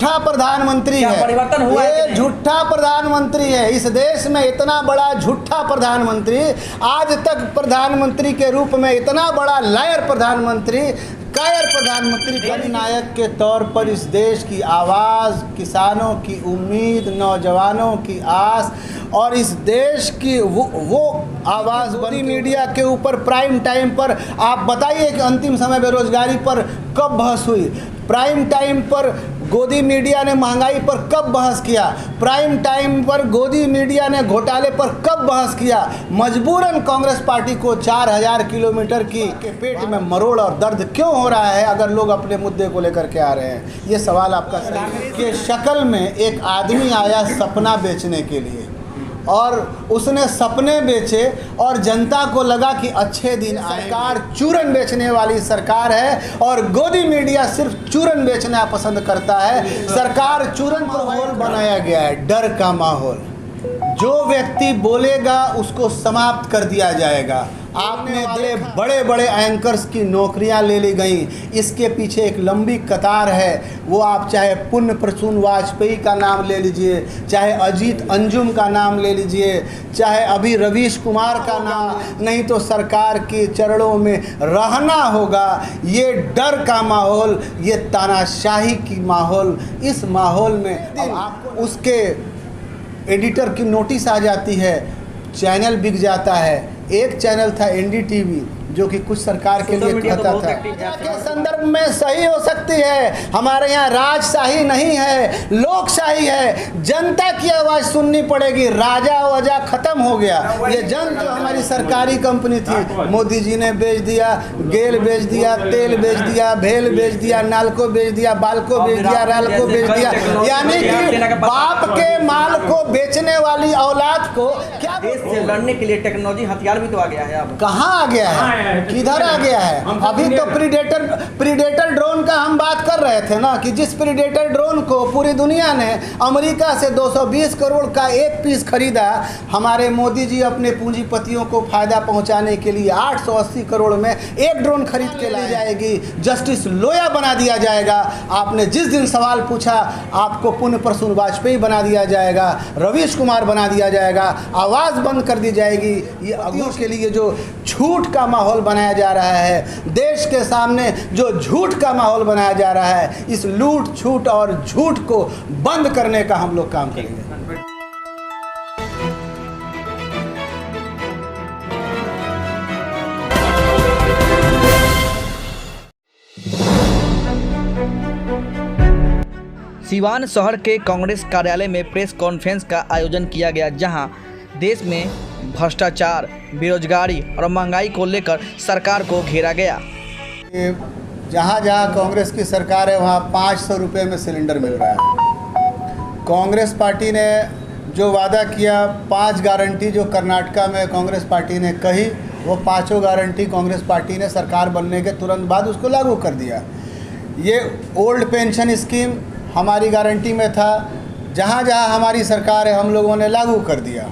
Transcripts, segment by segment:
झूठा प्रधानमंत्री है। परिवर्तन हुआ है? ये झूठा प्रधानमंत्री है। इस देश में इतना बड़ा झूठा प्रधानमंत्री, आज तक प्रधानमंत्री के रूप में इतना बड़ा लायर प्रधानमंत्री, कायर प्रधानमंत्री, जननायक के तौर पर इस देश की आवाज़, किसानों की उम्मीद, नौजवानों की आस और इस देश की वो आवाज़ बड़ी मीडिया के ऊपर प्राइम टाइम पर आप बताइए कि अंतिम समय बेरोजगारी पर कब बहस हुई? प्राइम टाइम पर गोदी मीडिया ने महंगाई पर कब बहस किया? प्राइम टाइम पर गोदी मीडिया ने घोटाले पर कब बहस किया? मजबूरन कांग्रेस पार्टी को 4000 किलोमीटर की के पेट में मरोड़ और दर्द क्यों हो रहा है अगर लोग अपने मुद्दे को लेकर के आ रहे हैं? ये सवाल आपका सही है कि शक्ल में एक आदमी आया सपना बेचने के लिए और उसने सपने बेचे और जनता को लगा कि अच्छे दिन आए। सरकार चूरन बेचने वाली सरकार है और गोदी मीडिया सिर्फ चूरन बेचना पसंद करता है। सरकार चूरन पर माहौल बनाया गया है, डर का माहौल। जो व्यक्ति बोलेगा उसको समाप्त कर दिया जाएगा। आपने दे बड़े बड़े एंकर्स की नौकरियां ले ली गई, इसके पीछे एक लंबी कतार है। वो आप चाहे पुण्य प्रसून वाजपेयी का नाम ले लीजिए, चाहे अजीत अंजुम का नाम ले लीजिए, चाहे अभी रवीश कुमार का नाम, नहीं तो सरकार के चरणों में रहना होगा। ये डर का माहौल, ये तानाशाही की माहौल, इस माहौल में आपको उसके एडिटर की नोटिस आ जाती है, चैनल बिक जाता है। एक चैनल था एनडीटीवी जो कि कुछ सरकार के लिए कहता था के संदर्भ में सही हो सकती है। हमारे यहाँ राजशाही नहीं है, लोकशाही है। जनता की आवाज़ सुननी पड़ेगी। राजा वजा खत्म हो गया। ये जन जो हमारी सरकारी कंपनी थी, मोदी जी ने बेच दिया, गेल बेच दिया, तेल बेच दिया, भेल बेच दिया, नालको बेच दिया, बालको बेच दिया, रालको बेच दिया। यानी कि बाप के माल को बेचने वाली औलाद को क्या देश से लड़ने के लिए टेक्नोलॉजी हथियार भी तो आ गया है। अब कहाँ आ गया है? किधर आ गया है? अभी तो प्रीडेटर ड्रोन का हम बात कर रहे थे ना, कि जिस प्रीडेटर ड्रोन को पूरी दुनिया ने अमेरिका से 220 करोड़ का एक पीस खरीदा, हमारे मोदी जी अपने पूंजीपतियों को फायदा पहुंचाने के लिए 880 करोड़ में एक ड्रोन खरीद के लाई जाएगी। जस्टिस लोया बना दिया जाएगा। आपने जिस दिन सवाल पूछा, आपको पुण्य प्रसून वाजपेयी बना दिया जाएगा, रवीश कुमार बना दिया जाएगा, आवाज़ बंद कर दी जाएगी। ये अगुओं के लिए जो झूठ का माहौल बनाया जा रहा है, देश के सामने जो झूठ का माहौल बनाया जा रहा है, इस लूट छूट और झूठ को बंद करने का हम लोग काम करेंगे। सीवान शहर के कांग्रेस कार्यालय में प्रेस कॉन्फ्रेंस का आयोजन किया गया, जहां देश में भ्रष्टाचार, बेरोजगारी और महंगाई को लेकर सरकार को घेरा गया। जहाँ जहाँ कांग्रेस की सरकार है वहाँ 500 रुपये में सिलेंडर मिल रहा है। कांग्रेस पार्टी ने जो वादा किया, 5 गारंटी जो कर्नाटका में कांग्रेस पार्टी ने कही, वो 5 गारंटी कांग्रेस पार्टी ने सरकार बनने के तुरंत बाद उसको लागू कर दिया। ये ओल्ड पेंशन स्कीम हमारी गारंटी में था, जहाँ जहाँ हमारी सरकार है हम लोगों ने लागू कर दिया।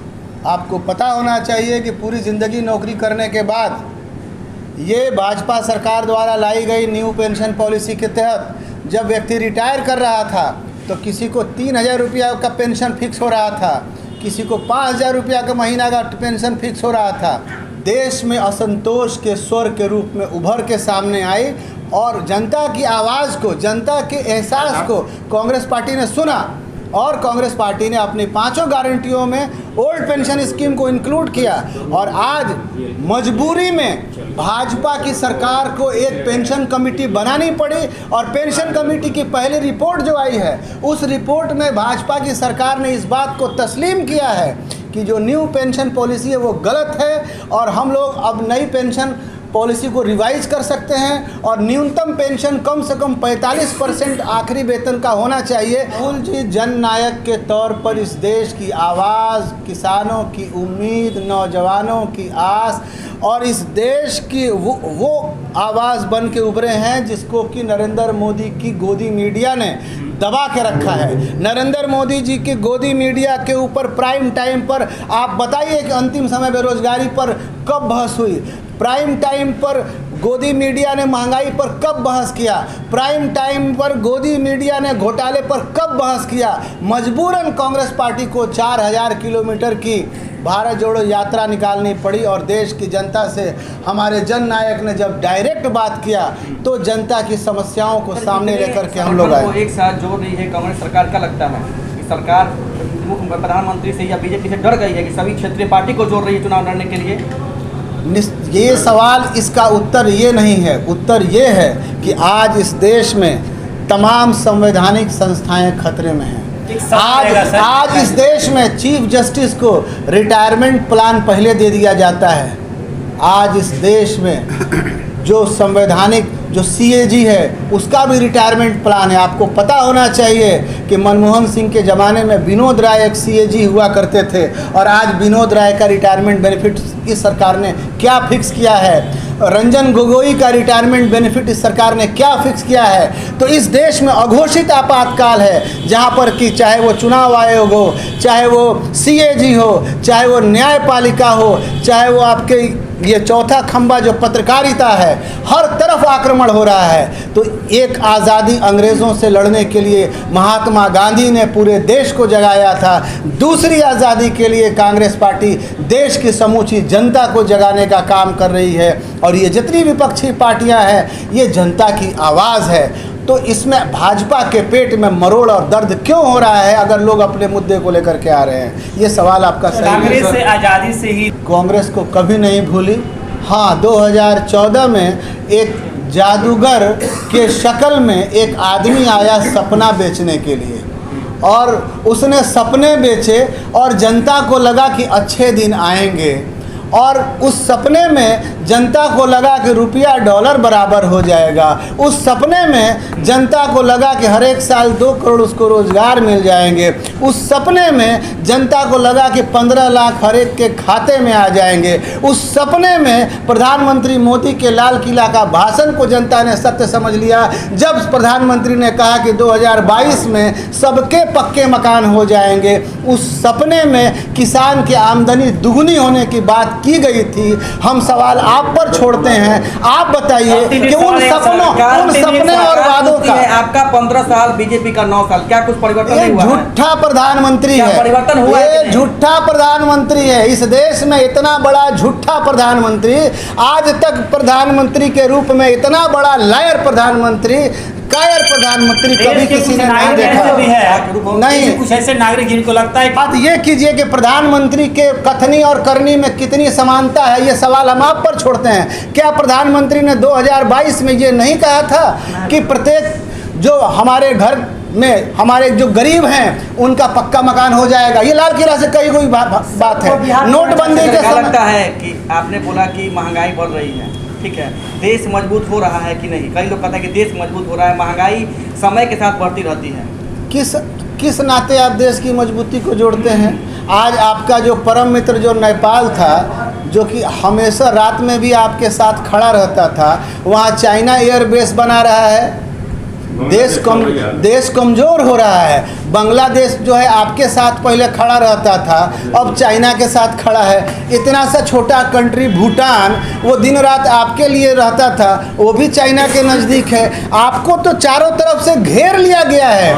आपको पता होना चाहिए कि पूरी ज़िंदगी नौकरी करने के बाद ये भाजपा सरकार द्वारा लाई गई न्यू पेंशन पॉलिसी के तहत जब व्यक्ति रिटायर कर रहा था तो किसी को 3000 रुपया का पेंशन फिक्स हो रहा था, किसी को 5000 रुपया का महीना का पेंशन फिक्स हो रहा था। देश में असंतोष के स्वर के रूप में उभर के सामने आई और जनता की आवाज़ को, जनता के एहसास को कांग्रेस पार्टी ने सुना और कांग्रेस पार्टी ने अपनी 5 गारंटियों में ओल्ड पेंशन स्कीम को इंक्लूड किया। और आज मजबूरी में भाजपा की सरकार को एक पेंशन कमेटी बनानी पड़ी और पेंशन कमेटी की पहली रिपोर्ट जो आई है, उस रिपोर्ट में भाजपा की सरकार ने इस बात को तस्लीम किया है कि जो न्यू पेंशन पॉलिसी है वो गलत है और हम लोग अब नई पेंशन पॉलिसी को रिवाइज कर सकते हैं और न्यूनतम पेंशन कम से कम 45% आखिरी वेतन का होना चाहिए। राहुल जी जननायक के तौर पर इस देश की आवाज़, किसानों की उम्मीद, नौजवानों की आस और इस देश की वो आवाज़ बन के उभरे हैं जिसको कि नरेंद्र मोदी की गोदी मीडिया ने दबा के रखा है। नरेंद्र मोदी जी की गोदी मीडिया के ऊपर प्राइम टाइम पर आप बताइए कि अंतिम समय बेरोजगारी पर कब बहस हुई? प्राइम टाइम पर गोदी मीडिया ने महंगाई पर कब बहस किया? प्राइम टाइम पर गोदी मीडिया ने घोटाले पर कब बहस किया? मजबूरन कांग्रेस पार्टी को 4000 किलोमीटर की भारत जोड़ो यात्रा निकालनी पड़ी और देश की जनता से हमारे जन नायक ने जब डायरेक्ट बात किया तो जनता की समस्याओं को सामने लेकर के हम लोग आए। एक साथ जोड़ रही है कांग्रेस सरकार, क्या लगता है कि सरकार प्रधानमंत्री से या बीजेपी से डर गई है कि सभी क्षेत्रीय पार्टी को जोड़ रही है चुनाव लड़ने के लिए? ये सवाल, इसका उत्तर ये नहीं है। उत्तर ये है कि आज इस देश में तमाम संवैधानिक संस्थाएं खतरे में हैं। आज इस देश में चीफ जस्टिस को रिटायरमेंट प्लान पहले दे दिया जाता है। आज इस देश में जो संवैधानिक जो सीएजी है उसका भी रिटायरमेंट प्लान है। आपको पता होना चाहिए कि मनमोहन सिंह के ज़माने में विनोद राय एक सीएजी हुआ करते थे और आज विनोद राय का रिटायरमेंट बेनिफिट इस सरकार ने क्या फिक्स किया है? रंजन गोगोई का रिटायरमेंट बेनिफिट इस सरकार ने क्या फिक्स किया है? तो इस देश में अघोषित आपातकाल है जहां पर कि चाहे वो चुनाव आयोग हो, चाहे वो सीएजी हो, चाहे वो न्यायपालिका हो, चाहे वो आपके ये चौथा खंबा जो पत्रकारिता है, हर तरफ आक्रमण हो रहा है। तो एक आज़ादी अंग्रेज़ों से लड़ने के लिए महात्मा गांधी ने पूरे देश को जगाया था, दूसरी आज़ादी के लिए कांग्रेस पार्टी देश की समूची जनता को जगाने का काम कर रही है और ये जितनी विपक्षी पार्टियां हैं ये जनता की आवाज़ है। तो इसमें भाजपा के पेट में मरोड़ और दर्द क्यों हो रहा है अगर लोग अपने मुद्दे को लेकर के आ रहे हैं? ये सवाल आपका सही है। कांग्रेस से आज़ादी से ही कांग्रेस को कभी नहीं भूली। हाँ, 2014 में एक जादूगर के शक्ल में एक आदमी आया सपना बेचने के लिए और उसने सपने बेचे और जनता को लगा कि अच्छे दिन आएंगे और उस सपने में जनता को लगा कि रुपया डॉलर बराबर हो जाएगा। उस सपने में जनता को लगा कि हर एक साल 2 करोड़ उसको रोज़गार मिल जाएंगे। उस सपने में जनता को लगा कि 15 लाख हर एक के खाते में आ जाएंगे। उस सपने में प्रधानमंत्री मोदी के लाल किला का भाषण को जनता ने सत्य समझ लिया जब प्रधानमंत्री ने कहा कि 2022 में सबके पक्के मकान हो जाएंगे। उस सपने में किसान की आमदनी दुगनी होने की बात की गई थी। हम सवाल आप पर छोड़ते हैं, आप बताइए कि उन सपने और वादों का आपका 15 साल, बीजेपी का 9 साल, क्या कुछ परिवर्तन नहीं हुआ? झूठा प्रधानमंत्री है, परिवर्तन हुआ ये झूठा प्रधानमंत्री है। इस देश में इतना बड़ा झूठा प्रधानमंत्री, आज तक प्रधानमंत्री के रूप में इतना बड़ा लायर प्रधानमंत्री, कायर प्रधानमंत्री कभी किसी ने नहीं देखा। नहीं, कुछ ऐसे नागरिक जिनको लगता है। बात ये कीजिए कि प्रधानमंत्री के कथनी और करनी में कितनी समानता है, ये सवाल हम आप पर छोड़ते हैं। क्या प्रधानमंत्री ने 2022 में ये नहीं कहा था कि प्रत्येक जो हमारे घर में हमारे जो गरीब हैं उनका पक्का मकान हो जाएगा? ये लाल किला से कही कोई बात है। नोटबंदी के समय लगता है कि आपने बोला कि महंगाई बढ़ रही है, ठीक है, देश मजबूत हो रहा है कि नहीं? कई लोग कहते हैं कि देश मजबूत हो रहा है, महंगाई समय के साथ बढ़ती रहती है। किस नाते आप देश की मजबूती को जोड़ते हैं? आज आपका जो परम मित्र जो नेपाल था, जो कि हमेशा रात में भी आपके साथ खड़ा रहता था, वहाँ चाइना एयरबेस बना रहा है। देश कमज़ोर हो रहा है। बांग्लादेश जो है आपके साथ पहले खड़ा रहता था, अब चाइना के साथ खड़ा है। इतना सा छोटा कंट्री भूटान, वो दिन रात आपके लिए रहता था, वो भी चाइना के नज़दीक है। आपको तो चारों तरफ से घेर लिया गया है।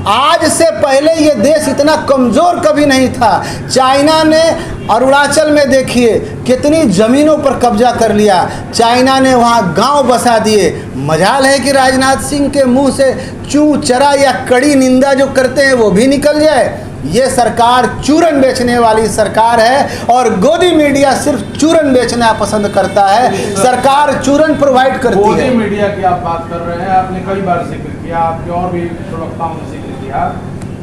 आज से पहले ये देश इतना कमज़ोर कभी नहीं था। चाइना ने अरुणाचल में देखिए कितनी ज़मीनों पर कब्जा कर लिया। चाइना ने वहाँ गांव बसा दिए। मजाल है कि राजनाथ सिंह के मुंह से चू चरा या कड़ी निंदा जो करते हैं वो भी निकल जाए। ये सरकार चूरन बेचने वाली सरकार है और गोदी मीडिया सिर्फ चूरन बेचना पसंद करता है। सरकार चूरन प्रोवाइड करती है। गोदी मीडिया की आप बात कर रहे हैं, आपने कई बार जिक्र किया, आपके और भी प्रवक्ताओं ने जिक्र किया।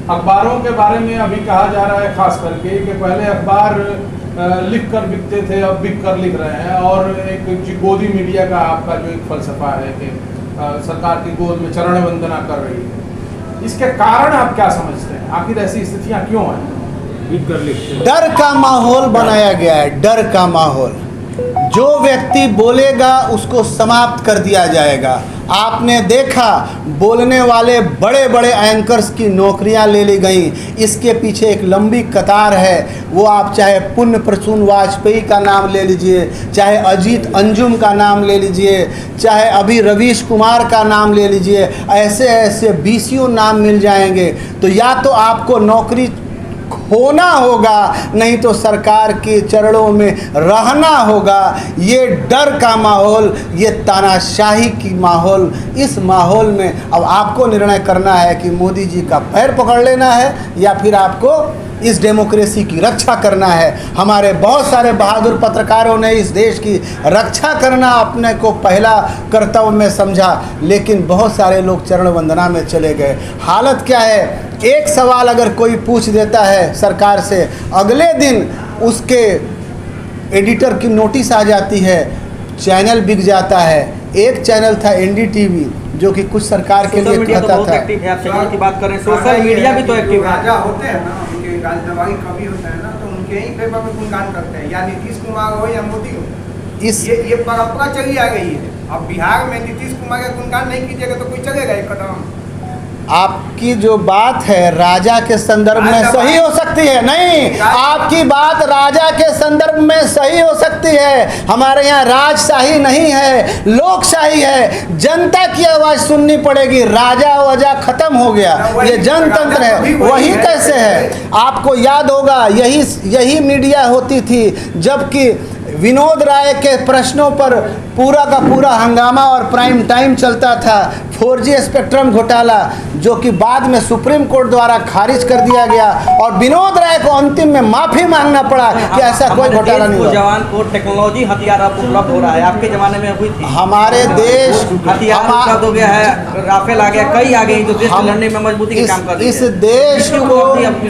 अखबारों के बारे में अभी कहा जा रहा है खास करके कि पहले अखबार लिख कर बिकते थे, अब बिक कर लिख रहे हैं। और एक गोदी मीडिया का आपका जो एक फलसफा है कि सरकार की गोद में चरण वंदना कर रही है, इसके कारण आप क्या समझते हैं? आखिर ऐसी स्थितियां क्यों हैं? डर का माहौल बनाया गया है, डर का माहौल। जो व्यक्ति बोलेगा उसको समाप्त कर दिया जाएगा। आपने देखा बोलने वाले बड़े बड़े एंकर्स की नौकरियां ले ली गई। इसके पीछे एक लंबी कतार है। वो आप चाहे पुण्य प्रसून वाजपेयी का नाम ले लीजिए, चाहे अजीत अंजुम का नाम ले लीजिए, चाहे अभी रवीश कुमार का नाम ले लीजिए, ऐसे ऐसे बीसियों नाम मिल जाएंगे। तो या तो आपको नौकरी होना होगा, नहीं तो सरकार के चरणों में रहना होगा। ये डर का माहौल, ये तानाशाही की माहौल, इस माहौल में अब आपको निर्णय करना है कि मोदी जी का पैर पकड़ लेना है या फिर आपको इस डेमोक्रेसी की रक्षा करना है। हमारे बहुत सारे बहादुर पत्रकारों ने इस देश की रक्षा करना अपने को पहला कर्तव्य में समझा, लेकिन बहुत सारे लोग चरण वंदना में चले गए। हालत क्या है? एक सवाल अगर कोई पूछ देता है सरकार से, अगले दिन उसके एडिटर की नोटिस आ जाती है, चैनल बिक जाता है। एक चैनल था एनडीटीवी जो कि कुछ सरकार के लिए कहता था। एक्टिव है, आप चैनल की बात करें, सोशल मीडिया भी तो एक्टिव है। राजा होते हैं ना, उनके राजनवाई कवि होते हैं ना, तो उनके ही पेपर में गुणगान करते हैं, या नीतीश कुमार हो या मोदी हो। ये परंपरा चली आ गई है। अब बिहार में नीतीश कुमार का गुणगान नहीं कीजिएगा तो कोई चलेगा एक कदम। आपकी जो बात है राजा के संदर्भ में सही हो सकती है, नहीं, आपकी बात राजा के संदर्भ में सही हो सकती है। हमारे यहाँ राजशाही नहीं है, लोकशाही है। जनता की आवाज सुननी पड़ेगी। राजा वजा खत्म हो गया, ये जनतंत्र है। वही कैसे है? आपको याद होगा यही मीडिया होती थी जबकि विनोद राय के प्रश्नों पर पूरा का पूरा हंगामा और प्राइम टाइम चलता था। 4G स्पेक्ट्रम घोटाला जो कि बाद में सुप्रीम कोर्ट द्वारा खारिज कर दिया गया और विनोद राय को अंतिम में माफी मांगना पड़ा कि ऐसा कोई घोटाला नहीं हुआ। जवान को टेक्नोलॉजी हथियार उपलब्ध हो रहा है, आपके जमाने में हुई थी? हमारे देश हथियार उपलब्ध हो गया है, राफेल आ गया, कई आ गई जो देश को लड़ने में मजबूती के काम कर रही है।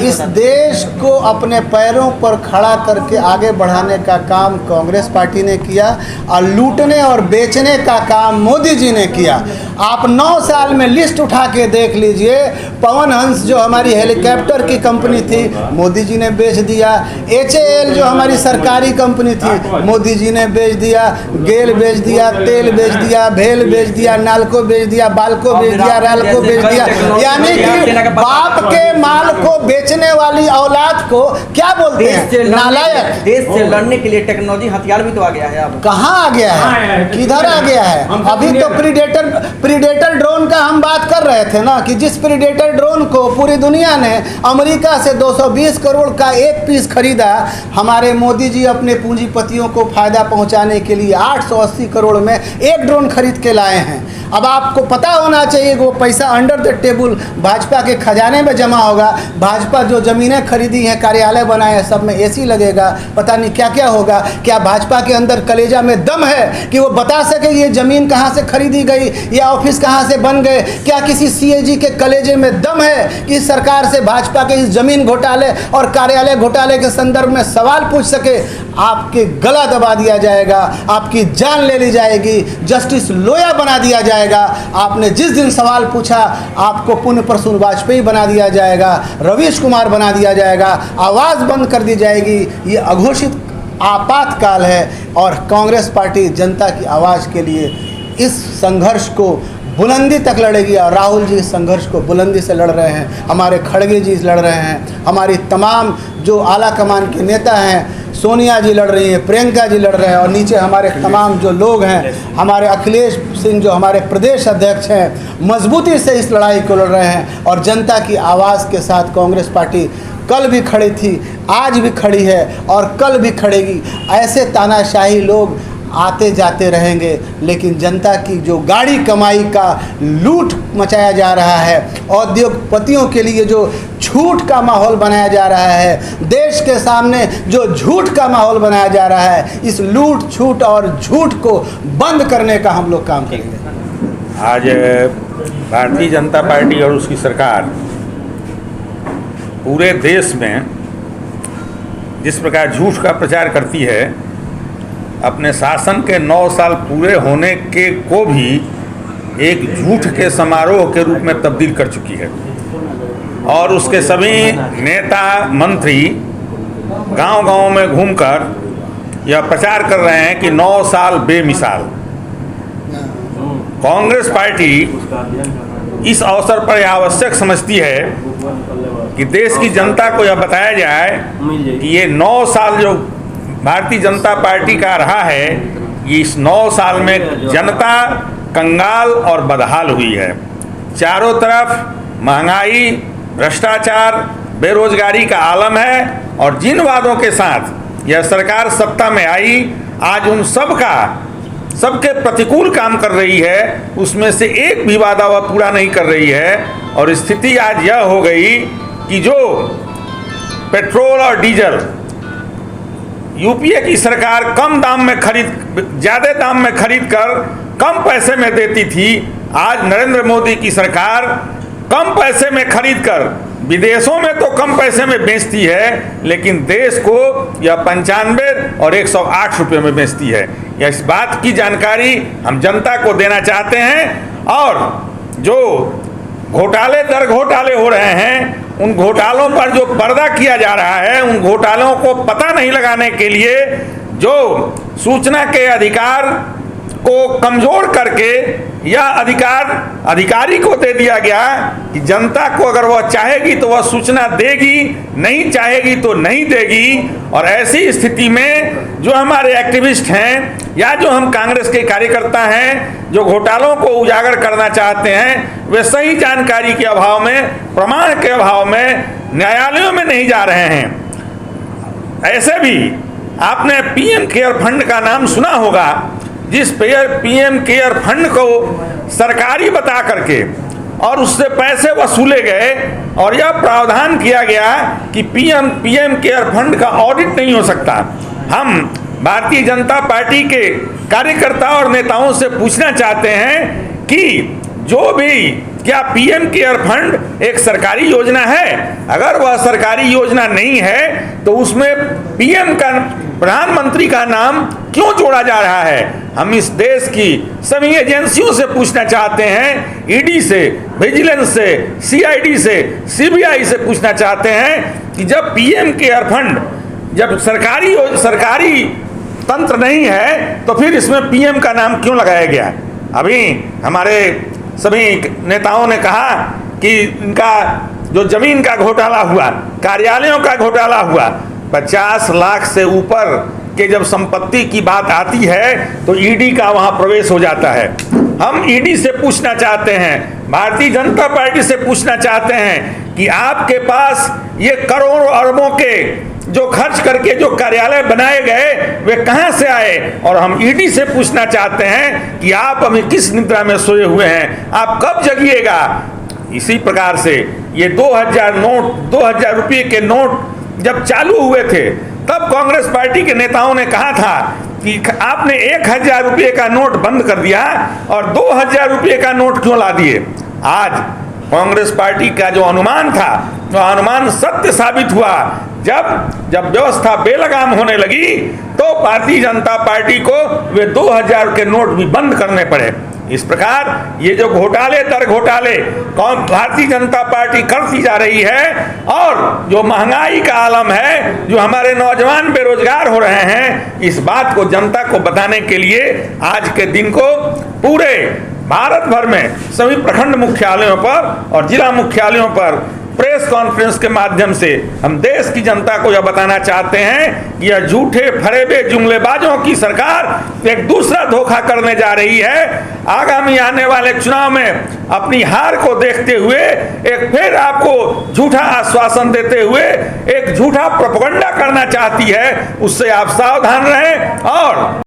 इस देश को अपने पैरों पर खड़ा करके आगे बढ़ाने का काम कांग्रेस पार्टी ने किया और लूटने और बेचने का काम मोदी जी ने किया। आप 9 साल में लिस्ट उठा के देख लीजिए। पवन हंस जो हमारी हेलीकॉप्टर की कंपनी थी मोदी जी ने बेच दिया। HAL जो हमारी सरकारी कंपनी थी मोदी जी ने बेच दिया। गेल बेच दिया, तेल बेच दिया, भेल बेच दिया, नालको बेच दिया, बालको बेच दिया, रालको बेच दिया। यानी कि बाप के माल को बेचने वाली औलाद को क्या बोलते हैं? नालायक। देश से लड़ने के लिए टेक्नोलॉजी हथियार भी तो आ गया है। अब कहाँ आ गया है? किधर आ गया है? अभी तो प्रीडेटर ड्रोन का हम बात कर रहे थे ना कि जिस प्रीडेटर ड्रोन को पूरी दुनिया ने अमेरिका से 220 करोड़ का एक पीस खरीदा, हमारे मोदी जी अपने पूंजीपतियों को फायदा पहुंचाने के लिए 880 करोड़ में एक ड्रोन खरीद के लाए हैं। अब आपको पता होना चाहिए कि वो पैसा अंडर द टेबल भाजपा के खजाने में जमा होगा। भाजपा जो ज़मीनें खरीदी हैं, कार्यालय बनाए हैं, सब में AC लगेगा, पता नहीं क्या क्या होगा। क्या भाजपा के अंदर कलेजा में दम है कि वो बता सके ये ज़मीन कहाँ से खरीदी गई या ऑफिस कहाँ से बन गए? क्या किसी CAG के कलेजे में दम है कि सरकार से भाजपा के इस ज़मीन घोटाले और कार्यालय घोटाले के संदर्भ में सवाल पूछ सके? आपके गला दबा दिया जाएगा, आपकी जान ले ली जाएगी, जस्टिस लोया बना दिया जाएगा। आपने जिस दिन सवाल पूछा आपको पुण्य प्रसून वाजपेयी बना दिया जाएगा, रवीश कुमार बना दिया जाएगा, आवाज़ बंद कर दी जाएगी। ये अघोषित आपातकाल है और कांग्रेस पार्टी जनता की आवाज़ के लिए इस संघर्ष को बुलंदी तक लड़ेगी। और राहुल जी इस संघर्ष को बुलंदी से लड़ रहे हैं, हमारे खड़गे जी लड़ रहे हैं, हमारी तमाम जो आला कमान के नेता हैं, सोनिया जी लड़ रही हैं, प्रियंका जी लड़ रहे हैं और नीचे हमारे तमाम जो लोग हैं, हमारे अखिलेश सिंह जो हमारे प्रदेश अध्यक्ष हैं, मजबूती से इस लड़ाई को लड़ रहे हैं। और जनता की आवाज़ के साथ कांग्रेस पार्टी कल भी खड़ी थी, आज भी खड़ी है और कल भी खड़ेगी। ऐसे तानाशाही लोग आते जाते रहेंगे, लेकिन जनता की जो गाड़ी कमाई का लूट मचाया जा रहा है, उद्योगपतियों के लिए जो झूठ का माहौल बनाया जा रहा है, देश के सामने जो झूठ का माहौल बनाया जा रहा है, इस लूट छूट और झूठ को बंद करने का हम लोग काम करेंगे। आज भारतीय जनता पार्टी और उसकी सरकार पूरे देश में जिस प्रकार झूठ का प्रचार करती है, अपने शासन के 9 साल पूरे होने के को भी एक झूठ के समारोह के रूप में तब्दील कर चुकी है। और उसके सभी नेता मंत्री गांव-गांव में घूमकर यह प्रचार कर रहे हैं कि 9 साल बेमिसाल। कांग्रेस पार्टी इस अवसर पर यह आवश्यक समझती है कि देश की जनता को यह बताया जाए कि ये 9 साल जो भारतीय जनता पार्टी का रहा है, ये इस 9 साल में जनता कंगाल और बदहाल हुई है। चारों तरफ महंगाई, भ्रष्टाचार, बेरोजगारी का आलम है और जिन वादों के साथ यह सरकार सत्ता में आई, आज उन सबके प्रतिकूल काम कर रही है, उसमें से एक भी वादा वह पूरा नहीं कर रही है। और स्थिति आज यह हो गई कि जो पेट्रोल और डीजल यूपीए की सरकार ज़्यादा दाम में खरीद कर कम पैसे में देती थी, आज नरेंद्र मोदी की सरकार कम पैसे में खरीद कर विदेशों में तो कम पैसे में बेचती है, लेकिन देश को यह 95 और 108 रुपये में बेचती है। यह इस बात की जानकारी हम जनता को देना चाहते हैं। और जो घोटाले दर घोटाले हो रहे हैं, उन घोटालों पर जो पर्दा किया जा रहा है, उन घोटालों को पता नहीं लगाने के लिए जो सूचना के अधिकार को कमजोर करके यह अधिकारी को दे दिया गया कि जनता को अगर वह चाहेगी तो वह सूचना देगी, नहीं चाहेगी तो नहीं देगी। और ऐसी स्थिति में जो हमारे एक्टिविस्ट हैं या जो हम कांग्रेस के कार्यकर्ता हैं, जो घोटालों को उजागर करना चाहते हैं, वे सही जानकारी के अभाव में, प्रमाण के अभाव में न्यायालयों में नहीं जा रहे हैं। ऐसे भी आपने पीएम केयर फंड का नाम सुना होगा, जिस पीएम केयर फंड को सरकारी बता करके और उससे पैसे वसूले गए और यह प्रावधान किया गया कि पीएम केयर फंड का ऑडिट नहीं हो सकता। हम भारतीय जनता पार्टी के कार्यकर्ता और नेताओं से पूछना चाहते हैं कि जो भी क्या पीएम केयर फंड एक सरकारी योजना है? अगर वह सरकारी योजना नहीं है तो उसमें प्रधानमंत्री का नाम क्यों जोड़ा जा रहा है? हम इस देश की सभी एजेंसियों से पूछना चाहते हैं, ईडी से, विजिलेंस से, सीआईडी से, सीबीआई से पूछना चाहते हैं कि जब पीएम केयर फंड जब सरकारी तंत्र नहीं है तो फिर इसमें पीएम का नाम क्यों लगाया गया? अभी हमारे सभी नेताओं ने कहा कि इनका जो जमीन का घोटाला हुआ, कार्यालयों का घोटाला हुआ, 50 लाख से ऊपर के जब संपत्ति की बात आती है तो ईडी का वहां प्रवेश हो जाता है। हम ईडी से पूछना चाहते हैं, भारतीय जनता पार्टी से पूछना चाहते हैं कि आपके पास ये करोड़ों अरबों के जो खर्च करके जो कार्यालय बनाए गए वे कहां से आए? और हम ईडी से पूछना चाहते हैं कि आप अभी किस निद्रा में सोए हुए हैं, आप कब जगिएगा? इसी प्रकार से ये 2000 रुपये के नोट जब चालू हुए थे तब कांग्रेस पार्टी के नेताओं ने कहा था कि आपने 1000 रुपये का नोट बंद कर दिया और 2000 रुपये का नोट क्यों ला दिए? आज कांग्रेस पार्टी का जो अनुमान था, जो अनुमान सत्य साबित हुआ। जब व्यवस्था बेलगाम होने लगी तो भारतीय जनता पार्टी को वे 2000 के नोट भी बंद करने पड़े। इस प्रकार ये जो घोटाले दर घोटाले भारतीय जनता पार्टी करती जा रही है और जो महंगाई का आलम है, जो हमारे नौजवान बेरोजगार हो रहे हैं, इस बात को जनता को बताने के लिए आज के दिन को पूरे भारत भर में सभी प्रखंड मुख्यालयों पर और जिला मुख्यालयों पर प्रेस कॉन्फ्रेंस के माध्यम से हम देश की जनता को यह बताना चाहते हैं कि यह झूठे फरेबे जुमलेबाजों की सरकार एक दूसरा धोखा करने जा रही है। आगामी आने वाले चुनाव में अपनी हार को देखते हुए एक फिर आपको झूठा आश्वासन देते हुए एक झूठा प्रोपेगेंडा करना चाहती है, उससे आप सावधान रहें। और